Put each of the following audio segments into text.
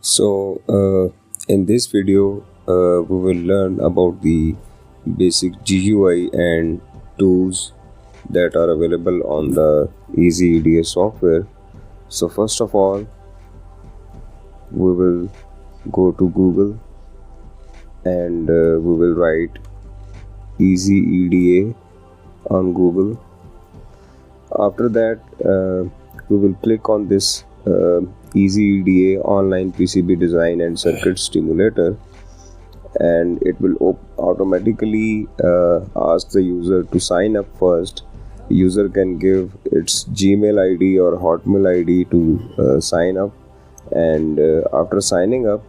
In this video, we will learn about the basic GUI and tools that are available on the EasyEDA software. So, first of all, we will go to Google and we will write EasyEDA on Google. After that, we will click on this EasyEDA online PCB design and circuit stimulator, and it will automatically ask the user to sign up first. User can give its Gmail ID or Hotmail ID to sign up, and after signing up,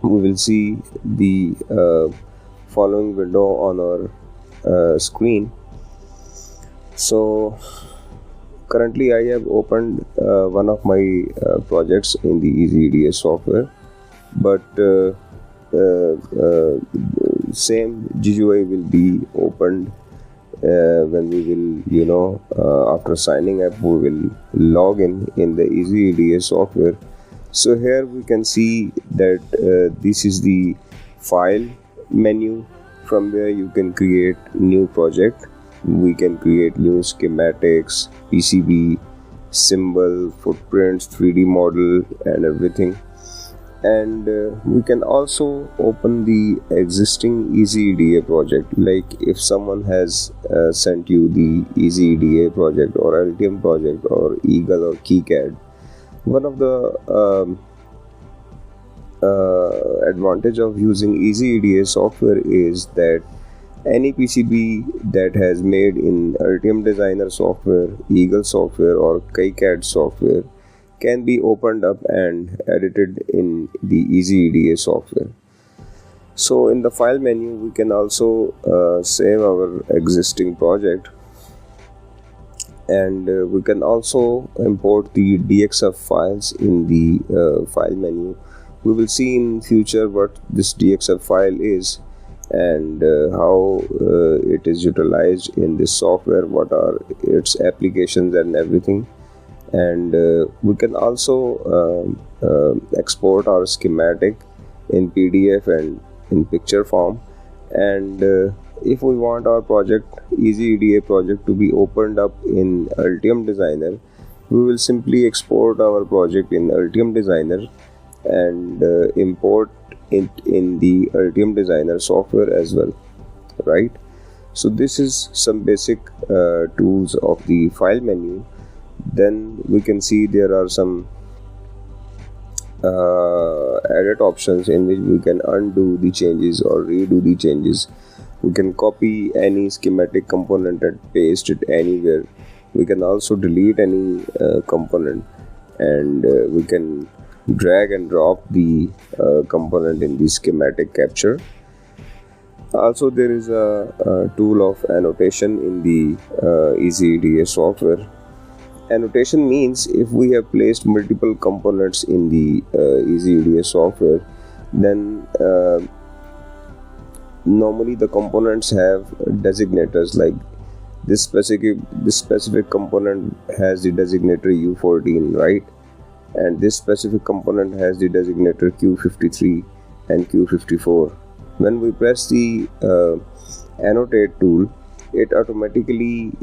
we will see the following window on our screen. So currently I have opened one of my projects in the EasyEDA software, but same GUI will be opened when we will, after signing up, we will log in the EasyEDA software. So here we can see that this is the file menu from where you can create new project. We can create new schematics, PCB, symbol, footprints, 3D model and everything. And we can also open the existing EasyEDA project. Like if someone has sent you the EasyEDA project or LTM project or Eagle or KiCad, one of the advantage of using EasyEDA software is that any PCB that has made in Altium Designer software, Eagle software or KiCad software can be opened up and edited in the EasyEDA software. So in the file menu, we can also save our existing project, and we can also import the DXF files in the file menu. We will see in future what this DXF file is and how it is utilized in this software, what are its applications and everything. And we can also export our schematic in PDF and in picture form. And if we want our project, EasyEDA project, to be opened up in Altium Designer, we will simply export our project in Altium Designer and import it in the Altium Designer software as well, right? So this is some basic tools of the file menu. Then we can see there are some edit options in which we can undo the changes or redo the changes. We can copy any schematic component and paste it anywhere. We can also delete any component, and we can drag and drop the component in the schematic capture. Also, there is a tool of annotation in the EasyEDA software. Annotation means if we have placed multiple components in the EasyEDA software, then normally the components have designators. Like this specific component has the designator U14, right? And this specific component has the designator Q53 and Q54. When we press the annotate tool, it automatically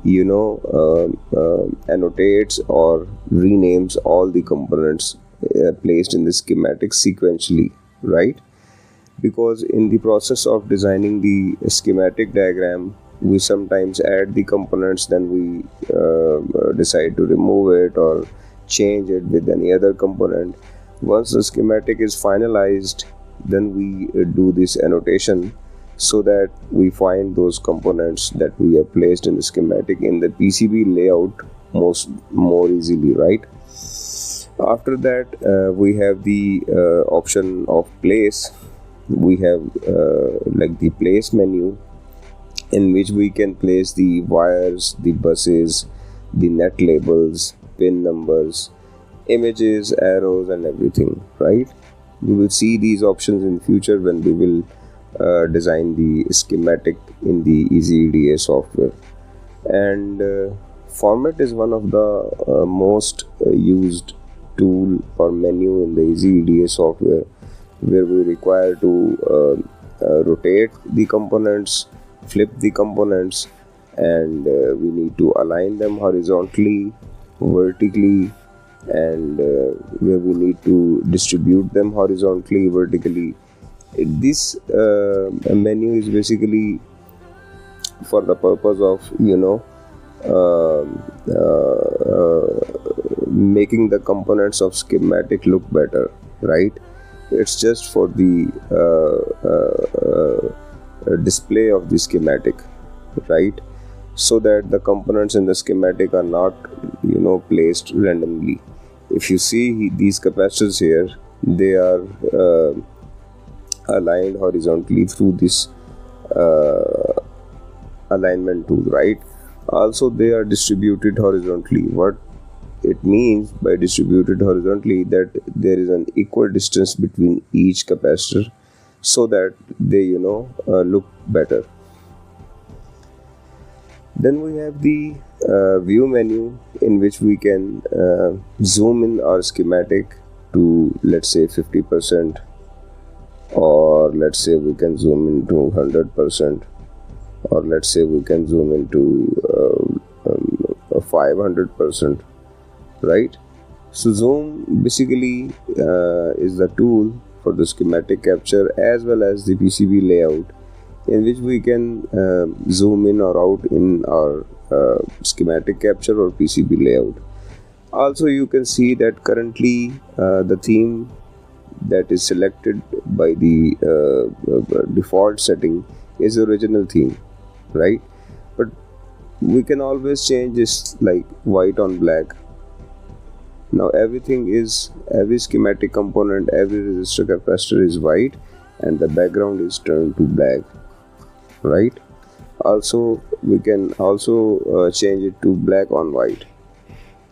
annotates or renames all the components placed in the schematic sequentially, right? Because in the process of designing the schematic diagram, we sometimes add the components, then we decide to remove it or change it with any other component. Once the schematic is finalized, then we do this annotation so that we find those components that we have placed in the schematic in the PCB layout more easily, right? After that, we have the option of place. We have like the place menu, in which we can place the wires, the buses, the net labels, pin numbers, images, arrows and everything, right? We will see these options in future when we will design the schematic in the EasyEDA software. And format is one of the most used tool or menu in the EasyEDA software where we require to rotate the components, flip the components, and we need to align them horizontally, vertically, and where we need to distribute them horizontally, vertically. This menu is basically for the purpose of making the components of schematic look better, right? It's just for the display of the schematic, right? So that the components in the schematic are not placed randomly. If you see these capacitors here, they are aligned horizontally through this alignment tool, right? Also, they are distributed horizontally. What it means by distributed horizontally, that there is an equal distance between each capacitor so that they look better. Then we have the view menu, in which we can zoom in our schematic to, let's say, 50%, or let's say we can zoom into 100%, or let's say we can zoom into 500%, right? So zoom basically is the tool for the schematic capture as well as the PCB layout, in which we can zoom in or out in our schematic capture or PCB layout. Also, you can see that currently the theme that is selected by the default setting is the original theme, right? But we can always change this, like white on black. Now every schematic component, every resistor capacitor is white and the background is turned to black, right? Also, we can also change it to black on white.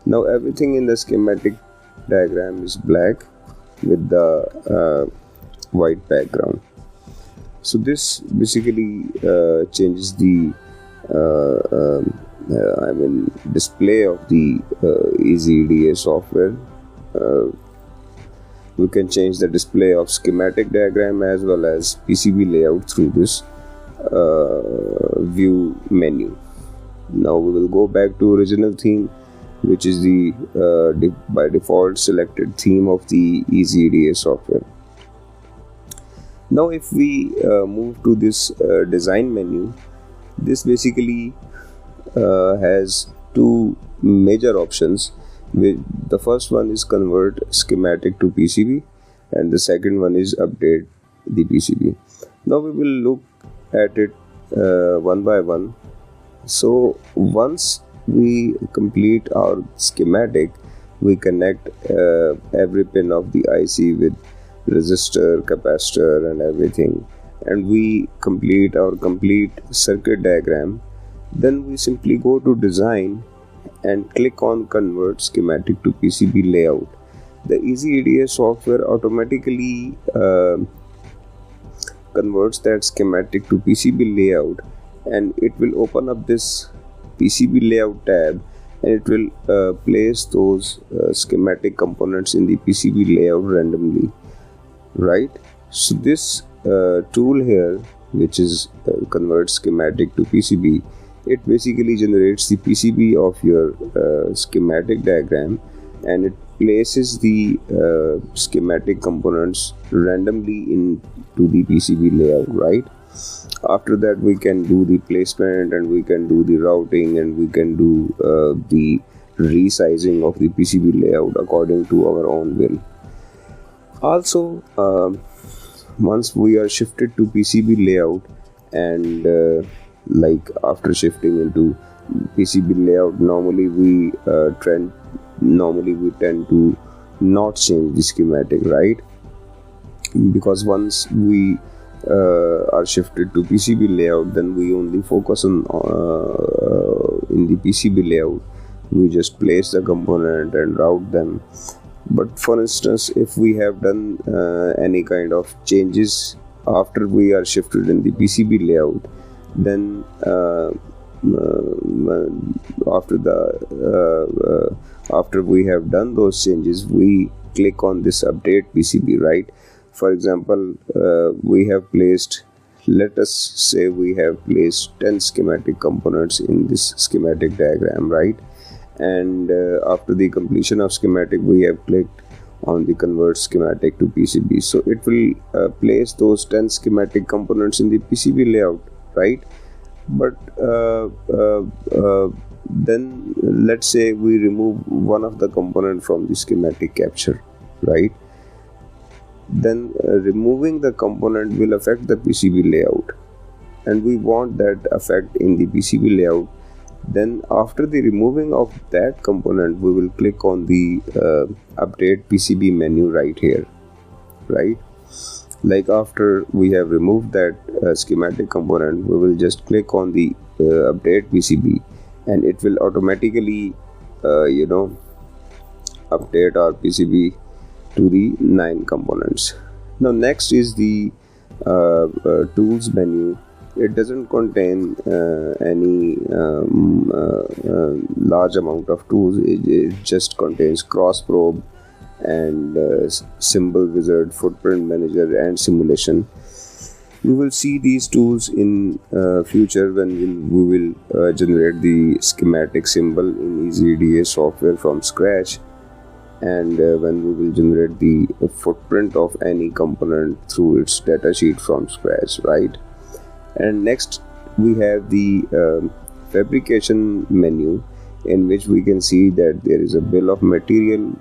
Now everything in the schematic diagram is black with the white background. So this basically changes the display of the EasyEDA software. We can change the display of schematic diagram as well as PCB layout through this view menu. Now we will go back to original theme, which is the by default selected theme of the EasyEDA software. Now if we move to this design menu, this basically has two major options. The first one is convert schematic to PCB, and the second one is update the PCB. Now we will look at it one by one. So once we complete our schematic, we connect every pin of the IC with resistor, capacitor and everything, and we complete our complete circuit diagram. Then we simply go to design and click on convert schematic to PCB layout. The EasyEDA software automatically converts that schematic to PCB layout, and it will open up this PCB layout tab, and it will place those schematic components in the PCB layout randomly, right? So this tool here, which is convert schematic to PCB, it basically generates the PCB of your schematic diagram, and it places the schematic components randomly into the PCB layout, right? After that, we can do the placement, and we can do the routing, and we can do the resizing of the PCB layout according to our own will. Also, once we are shifted to PCB layout, and like after shifting into PCB layout, normally we tend to not change the schematic, right? Because once we are shifted to PCB layout, then we only focus on in the PCB layout. We just place the component and route them. But for instance, if we have done any kind of changes after we are shifted in the PCB layout, then after the After we have done those changes, we click on this update PCB, right? For example, we have placed, let us say we have placed 10 schematic components in this schematic diagram, right? And after the completion of schematic, we have clicked on the convert schematic to PCB. So it will place those 10 schematic components in the PCB layout, right? But then let's say we remove one of the component from the schematic capture, right? Then removing the component will affect the PCB layout, and we want that effect in the PCB layout. Then after the removing of that component, we will click on the update PCB menu right here, right? Like after we have removed that schematic component, we will just click on the update PCB, and it will automatically update our PCB to the 9 components. Now next is the tools menu. It doesn't contain any large amount of tools. It just contains cross probe and symbol wizard, footprint manager, and simulation. We will see these tools in future when we will generate the schematic symbol in EasyEDA software from scratch, and when we will generate the footprint of any component through its datasheet from scratch, right? And next we have the fabrication menu, in which we can see that there is a bill of material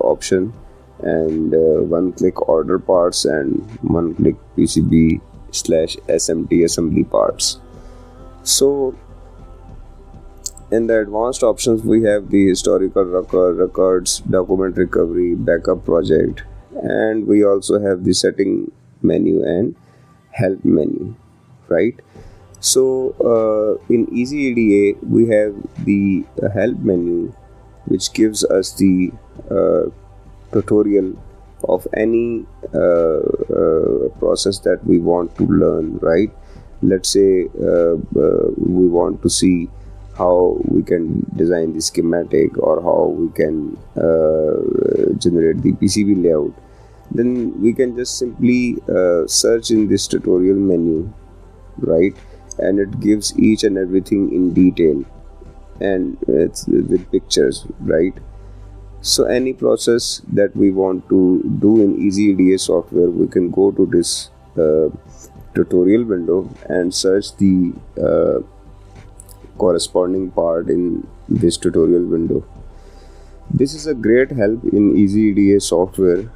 option, and one click order parts and one click PCB/SMT assembly parts. So in the advanced options, we have the historical records, document recovery, backup project, and we also have the setting menu and help menu, right? So in EasyEDA, we have the help menu, which gives us the tutorial of any process that we want to learn, right? Let's say we want to see how we can design the schematic, or how we can generate the PCB layout. Then we can just simply search in this tutorial menu, right? And it gives each and everything in detail, and it's with pictures, right? So any process that we want to do in EasyEDA software, we can go to this tutorial window and search the corresponding part in this tutorial window. This is a great help in EasyEDA software.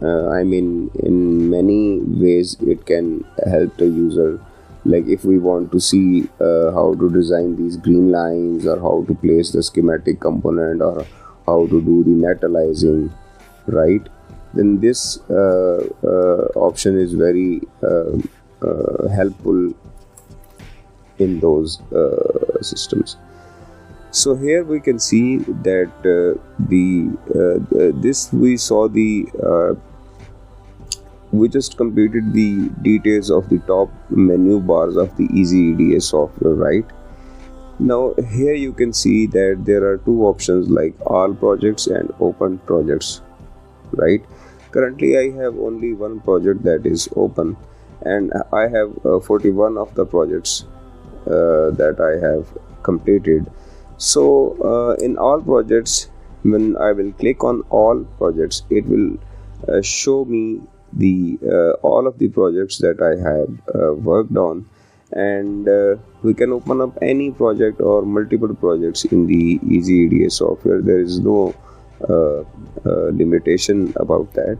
In many ways it can help the user. Like if we want to see how to design these green lines, or how to place the schematic component, or how to do the net aliasing, right? Then this option is very helpful in those systems. So here we can see that we just completed the details of the top menu bars of the EasyEDA software, right? Now here you can see that there are two options, like all projects and open projects, right? Currently I have only one project that is open, and I have 41 of the projects that I have completed. So in all projects, when I will click on all projects, it will show me the all of the projects that I have worked on, and we can open up any project or multiple projects in the EasyEDA software. There is no limitation about that.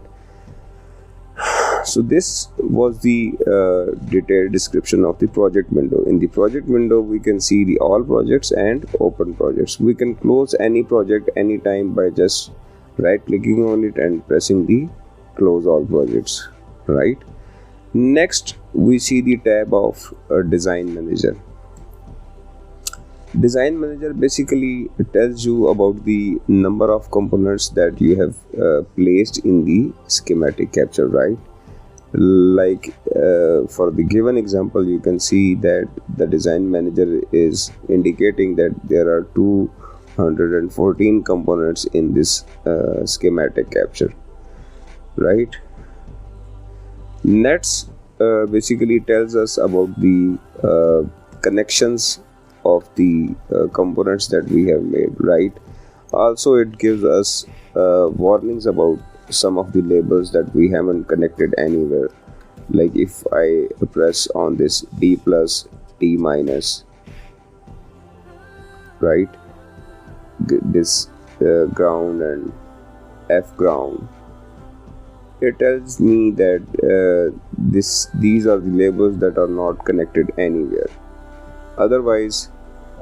So this was the detailed description of the project window. In the project window, we can see the all projects and open projects. We can close any project anytime by just right clicking on it and pressing the close all projects, right? Next we see the tab of design manager. Design manager basically tells you about the number of components that you have placed in the schematic capture, right? Like for the given example, you can see that the design manager is indicating that there are two 114 components in this schematic capture, right? Next basically tells us about the connections of the components that we have made, right? Also, it gives us warnings about some of the labels that we haven't connected anywhere. Like if I press on this D plus, T minus, right? This ground and F ground. It tells me that these are the labels that are not connected anywhere. Otherwise,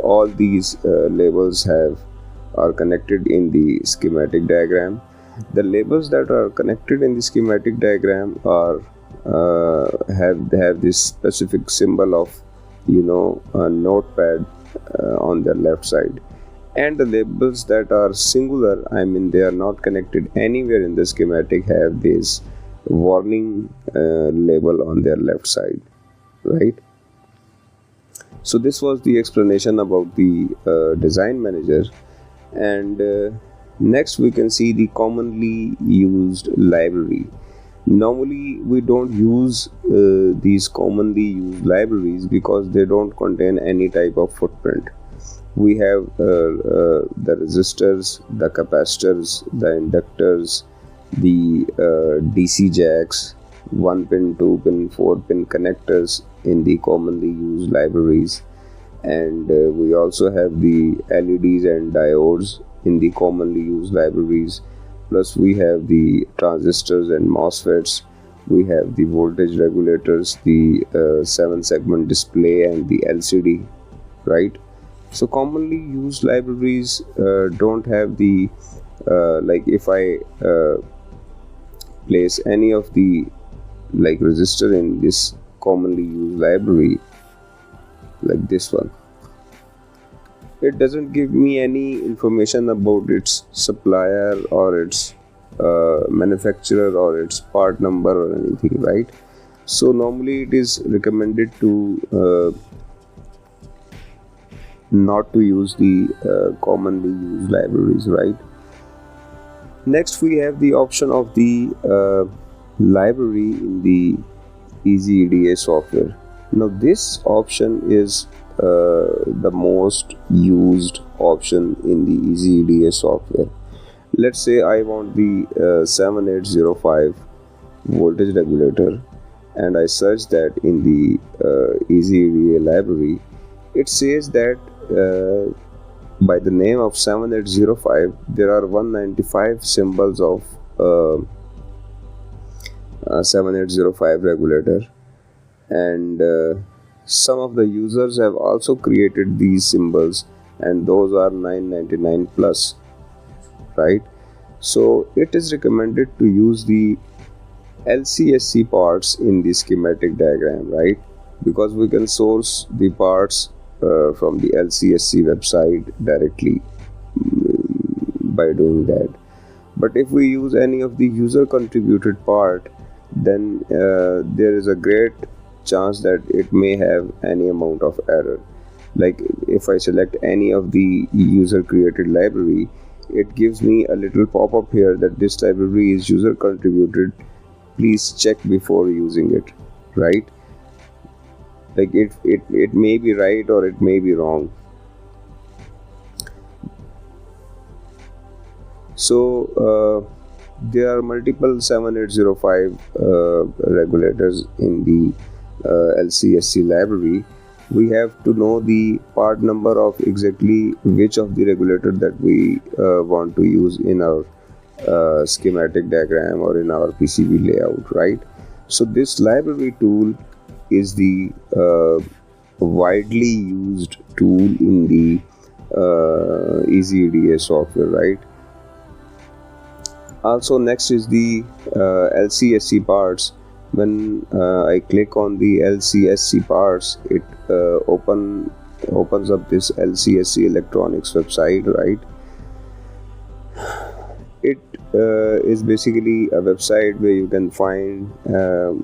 all these labels are connected in the schematic diagram. The labels that are connected in the schematic diagram are have this specific symbol of a notepad on their left side, and the labels that are singular, I mean they are not connected anywhere in the schematic, have this warning label on their left side, right? So this was the explanation about the design manager. And next we can see the commonly used library. Normally we don't use these commonly used libraries because they don't contain any type of footprint. We have the resistors, the capacitors, the inductors, the DC jacks, 1 pin, 2 pin, 4 pin connectors in the commonly used libraries, and we also have the LEDs and diodes in the commonly used libraries. Plus we have the transistors and MOSFETs, we have the voltage regulators, the 7-segment display and the LCD, right? So commonly used libraries don't have the like if I place any of the resistor in this commonly used library, like this one, it doesn't give me any information about its supplier or its manufacturer or its part number or anything, right? So normally it is recommended to not to use the commonly used libraries, right? Next we have the option of the library in the EasyEDA software. Now this option is the most used option in the EasyEDA software. Let's say I want the 7805 voltage regulator, and I search that in the EasyEDA library. It says that by the name of 7805 there are 195 symbols of 7805 regulator, and some of the users have also created these symbols, and those are 999 plus, right? So it is recommended to use the LCSC parts in the schematic diagram, right? Because we can source the parts from the LCSC website directly by doing that. But if we use any of the user contributed part, then there is a great chance that it may have any amount of error. Like if I select any of the user created library, it gives me a little pop-up here that this library is user contributed, please check before using it, right? Like it may be right or it may be wrong. So there are multiple 7805 regulators in the LCSC library. We have to know the part number of exactly which of the regulator that we want to use in our schematic diagram or in our PCB layout, right? So this library tool is the widely used tool in the EasyEDA software, right? Also next is the LCSC parts. When I click on the LCSC parts, it opens up this LCSC electronics website, right? It is basically a website where you can find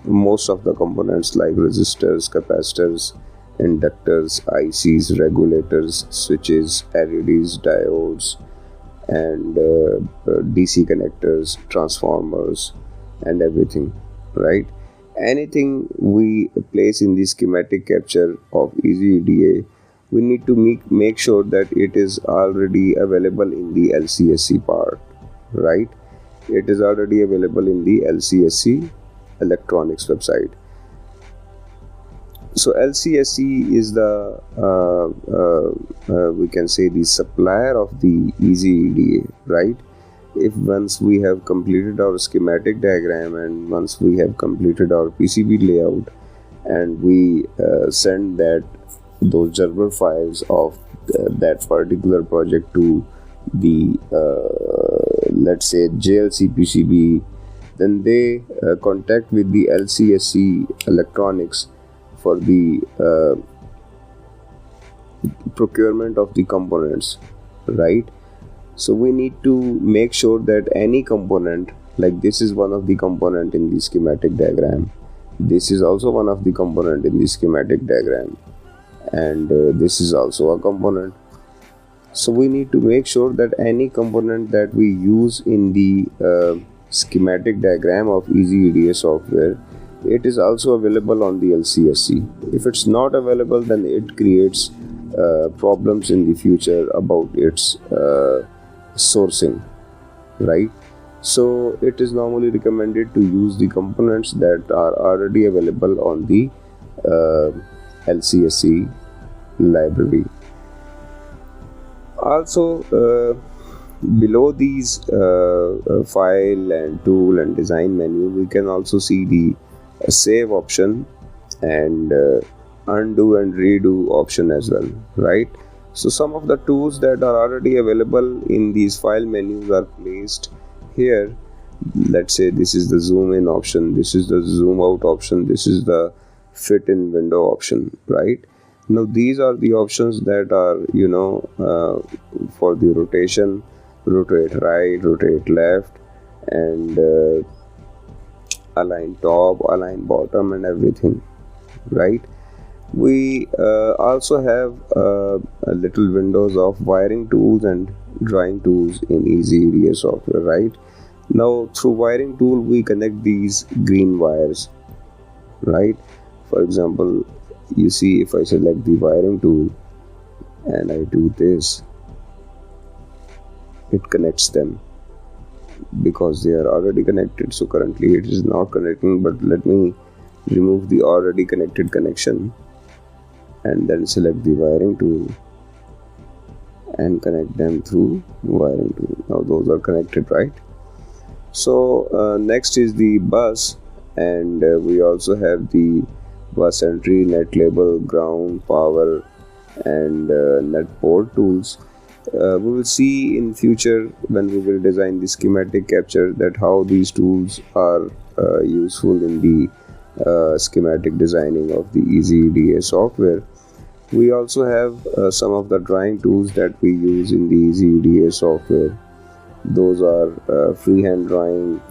most of the components like resistors, capacitors, inductors, ICs, regulators, switches, LEDs, diodes, and DC connectors, transformers, and everything, right? Anything we place in the schematic capture of EasyEDA, we need to make sure that it is already available in the LCSC part, right? It is already available in the LCSC electronics website. So LCSC is the we can say the supplier of the EasyEDA, right? If once we have completed our schematic diagram and once we have completed our PCB layout and we send those Gerber files of that particular project to the let's say JLC PCB, then they contact with the LCSC electronics for the procurement of the components, right? So we need to make sure that any component, like this is one of the component in the schematic diagram, this is also one of the component in the schematic diagram, and this is also a component. So we need to make sure that any component that we use in the schematic diagram of EasyEDA software, it is also available on the LCSC. If it's not available, then it creates problems in the future about its sourcing, right? So it is normally recommended to use the components that are already available on the LCSC library. Also, below these file and tool and design menu, we can also see the save option and undo and redo option as well, right? So some of the tools that are already available in these file menus are placed here. Let's say this is the zoom in option, this is the zoom out option, this is the fit in window option, right? Now these are the options that are for the rotation, rotate right, rotate left, and align top, align bottom, and everything, right? We also have little windows of wiring tools and drawing tools in EasyEDA software, right? Now through wiring tool we connect these green wires, right? For example, you see if I select the wiring tool and I do this, it connects them because they are already connected. So currently it is not connecting, but let me remove the already connected connection and then select the wiring tool and connect them through wiring tool. Now those are connected, right? So next is the bus, and we also have the bus entry, net label, ground, power, and net port tools. We will see in future when we will design the schematic capture that how these tools are useful in the schematic designing of the EasyEDA software. We also have some of the drawing tools that we use in the EasyEDA software. Those are freehand drawing,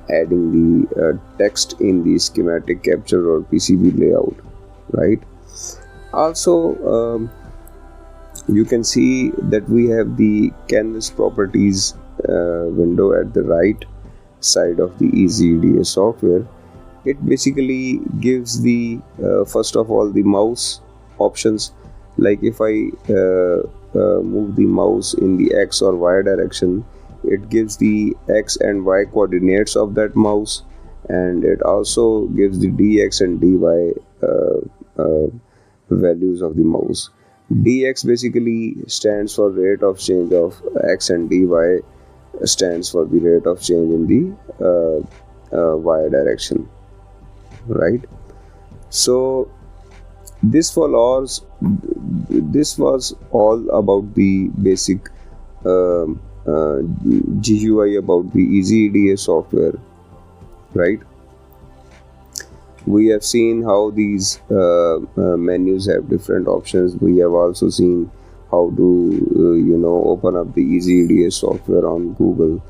adding the text in the schematic capture or PCB layout, right? Also, you can see that we have the canvas properties window at the right side of the EasyEDA software. It basically gives the first of all the mouse options. Like if I move the mouse in the X or Y direction, it gives the X and Y coordinates of that mouse, and it also gives the DX and DY values of the mouse. DX basically stands for rate of change of X, and DY stands for the rate of change in the Y direction, right? So this was all about the basic GUI about the EasyEDA software, right? We have seen how these menus have different options. We have also seen how to open up the EasyEDA software on Google,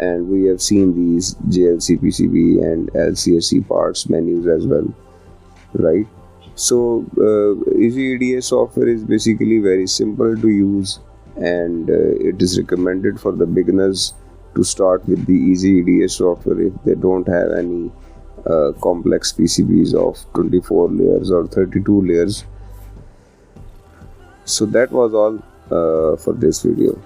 and we have seen these JLC PCB and LCSC parts menus as well, right? So EasyEDA software is basically very simple to use, and it is recommended for the beginners to start with the EasyEDA software if they don't have any complex PCBs of 24 layers or 32 layers. So that was all for this video.